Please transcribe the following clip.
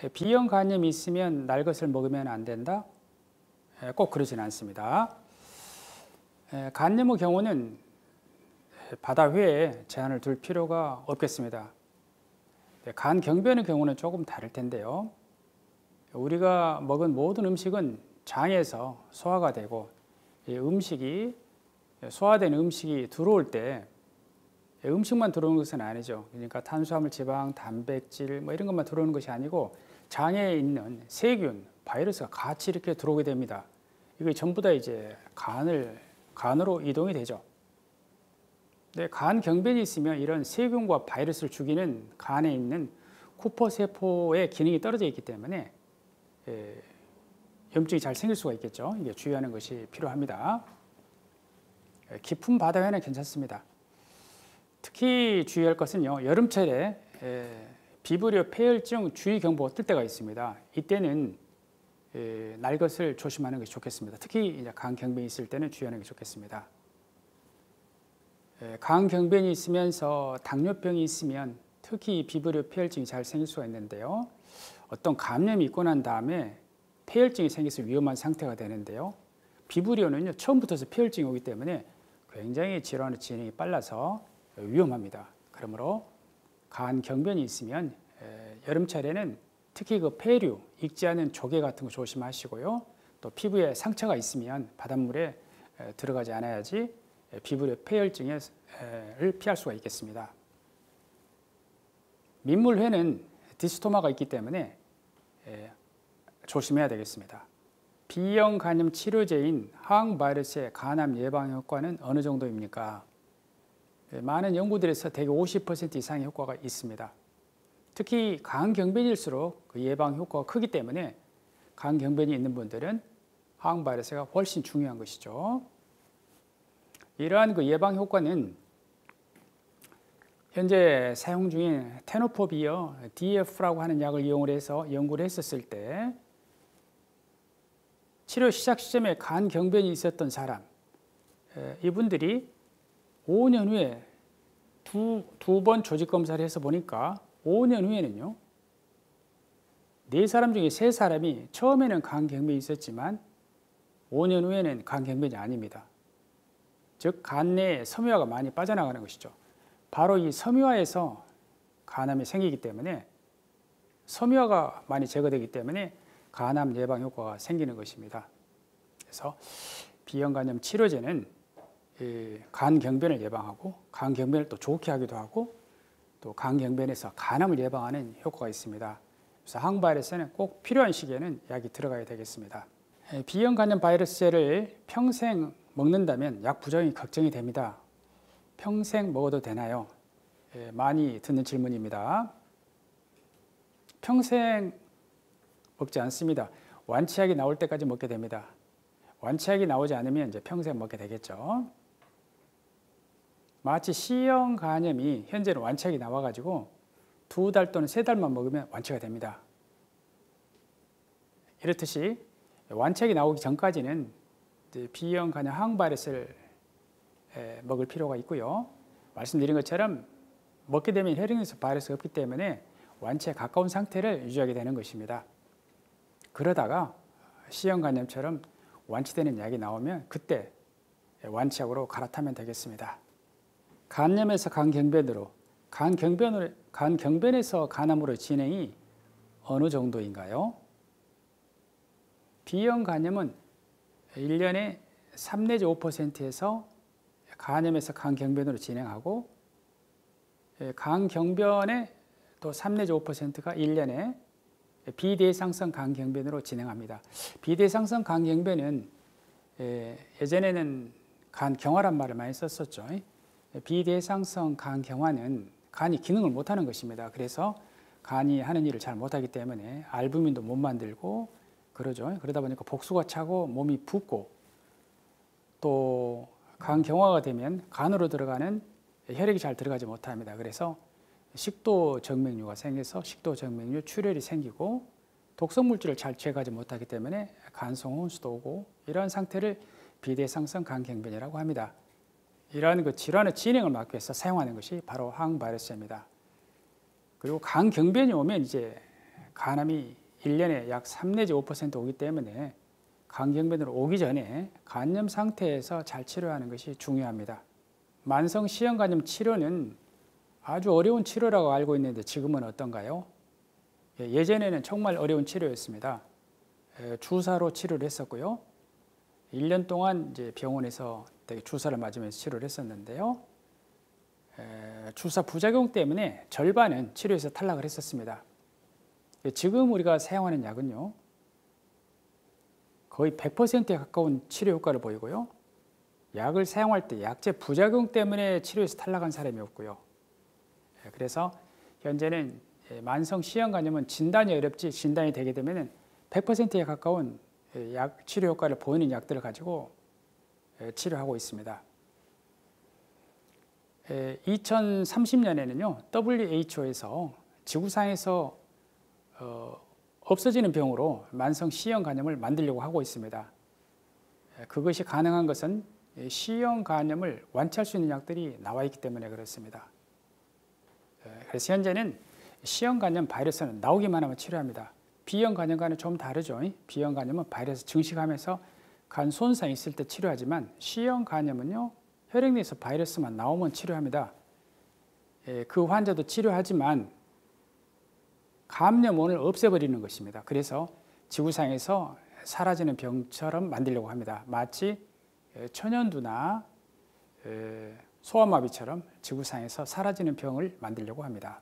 B형 간염이 있으면 날 것을 먹으면 안 된다? 꼭 그러진 않습니다. 간염의 경우는 바다회에 제한을 둘 필요가 없겠습니다. 간 경변의 경우는 조금 다를 텐데요. 우리가 먹은 모든 음식은 장에서 소화가 되고 소화된 음식이 들어올 때 음식만 들어오는 것은 아니죠. 그러니까 탄수화물, 지방, 단백질 이런 것만 들어오는 것이 아니고 장에 있는 세균, 바이러스가 같이 이렇게 들어오게 됩니다. 이게 전부 다 이제 간으로 이동이 되죠. 근데 간 경변이 있으면 이런 세균과 바이러스를 죽이는 간에 있는 쿠퍼 세포의 기능이 떨어져 있기 때문에 염증이 잘 생길 수가 있겠죠. 이게 주의하는 것이 필요합니다. 깊은 바다회는 괜찮습니다. 특히 주의할 것은요, 여름철에 비브리오 폐혈증 주의 경보가 뜰 때가 있습니다. 이때는 날 것을 조심하는 것이 좋겠습니다. 특히 이제 간 경변이 있을 때는 주의하는 게 좋겠습니다. 간 경변이 있으면서 당뇨병이 있으면 특히 비브리오 폐혈증이 잘 생길 수가 있는데요. 어떤 감염이 있고 난 다음에 폐혈증이 생겨서 위험한 상태가 되는데요. 비브리오는요, 처음부터 폐혈증이 오기 때문에 굉장히 질환의 진행이 빨라서 위험합니다. 그러므로 간 경변이 있으면 여름철에는 특히 그 폐류, 익지 않은 조개 같은 거 조심하시고요. 또 피부에 상처가 있으면 바닷물에 들어가지 않아야지 비브리오 폐혈증을 피할 수가 있겠습니다. 민물회는 디스토마가 있기 때문에 조심해야 되겠습니다. B형 간염 치료제인 항바이러스의 간암 예방 효과는 어느 정도입니까? 많은 연구들에서 대개 50% 이상의 효과가 있습니다. 특히 간 경변일수록 그 예방 효과가 크기 때문에 간 경변이 있는 분들은 항바이러스가 훨씬 중요한 것이죠. 이러한 그 예방 효과는 현재 사용 중인 테노포비어 DF라고 하는 약을 이용을 해서 연구를 했었을 때 치료 시작 시점에 간 경변이 있었던 사람, 이분들이 5년 후에 두 번 조직 검사를 해서 보니까 5년 후에는요, 4사람 중에 3사람이 처음에는 간 경변이 있었지만 5년 후에는 간 경변이 아닙니다. 즉 간 내에 섬유화가 많이 빠져나가는 것이죠. 바로 이 섬유화에서 간암이 생기기 때문에 섬유화가 많이 제거되기 때문에 간암 예방 효과가 생기는 것입니다. 그래서 B형 간염 치료제는 간 경변을 예방하고 간 경변을 또 좋게 하기도 하고 또 간 경변에서 간암을 예방하는 효과가 있습니다. 그래서 항바이러스는 꼭 필요한 시기에는 약이 들어가야 되겠습니다. B형 간염 바이러스제를 평생 먹는다면 약 부작용이 걱정이 됩니다. 평생 먹어도 되나요? 많이 듣는 질문입니다. 평생 먹지 않습니다. 완치약이 나올 때까지 먹게 됩니다. 완치약이 나오지 않으면 이제 평생 먹게 되겠죠. 마치 C형 간염이 현재는 완치약이 나와가지고 2달 또는 3달만 먹으면 완치가 됩니다. 이렇듯이 완치약이 나오기 전까지는 B형 간염 항바이러스를 먹을 필요가 있고요. 말씀드린 것처럼 먹게 되면 혈액에서 바이러스가 없기 때문에 완치에 가까운 상태를 유지하게 되는 것입니다. 그러다가 C형 간염처럼 완치되는 약이 나오면 그때 완치약으로 갈아타면 되겠습니다. 간염에서 간 경변으로, 간 경변에서 간암으로 진행이 어느 정도인가요? B형 간염은 1년에 3 내지 5%에서 간염에서 간 경변으로 진행하고 간 경변의 또 3 내지 5%가 1년에 비대상성 간 경변으로 진행합니다. 비대상성 간 경변은 예전에는 간 경화란 말을 많이 썼었죠. 비대상성 간 경화는 간이 기능을 못하는 것입니다. 그래서 간이 하는 일을 잘 못하기 때문에 알부민도 못 만들고 그러죠. 그러다 보니까 복수가 차고 몸이 붓고 또 간 경화가 되면 간으로 들어가는 혈액이 잘 들어가지 못합니다. 그래서 식도 정맥류가 생겨서 식도 정맥류 출혈이 생기고 독성 물질을 잘 제거하지 못하기 때문에 간성 혼수도 오고 이러한 상태를 비대상성 간 경변이라고 합니다. 이러한 그 질환의 진행을 막기 위해서 사용하는 것이 바로 항바이러스입니다. 그리고 간 경변이 오면 이제 간암이 1년에 약 3 내지 5% 오기 때문에 간경변으로 오기 전에 간염 상태에서 잘 치료하는 것이 중요합니다. 만성 C형 간염 치료는 아주 어려운 치료라고 알고 있는데 지금은 어떤가요? 예전에는 정말 어려운 치료였습니다. 주사로 치료를 했었고요. 1년 동안 이제 병원에서 주사를 맞으면서 치료를 했었는데요. 주사 부작용 때문에 절반은 치료에서 탈락을 했었습니다. 지금 우리가 사용하는 약은요, 거의 100%에 가까운 치료 효과를 보이고요. 약을 사용할 때 약제 부작용 때문에 치료에서 탈락한 사람이 없고요. 그래서 현재는 만성 C형 간염은 진단이 어렵지, 진단이 되게 되면 100%에 가까운 약 치료 효과를 보이는 약들을 가지고 치료하고 있습니다. 2030년에는요, WHO에서 지구상에서 없어지는 병으로 만성 C형 간염을 만들려고 하고 있습니다. 그것이 가능한 것은 C형 간염을 완치할 수 있는 약들이 나와 있기 때문에 그렇습니다. 그래서 현재는 C형 간염 바이러스는 나오기만 하면 치료합니다. B형 간염과는 좀 다르죠. B형 간염은 바이러스 증식하면서 간 손상이 있을 때 치료하지만 C형 간염은요, 혈액 내에서 바이러스만 나오면 치료합니다. 그 환자도 치료하지만 감염원을 없애버리는 것입니다. 그래서 지구상에서 사라지는 병처럼 만들려고 합니다. 마치 천연두나 소아마비처럼 지구상에서 사라지는 병을 만들려고 합니다.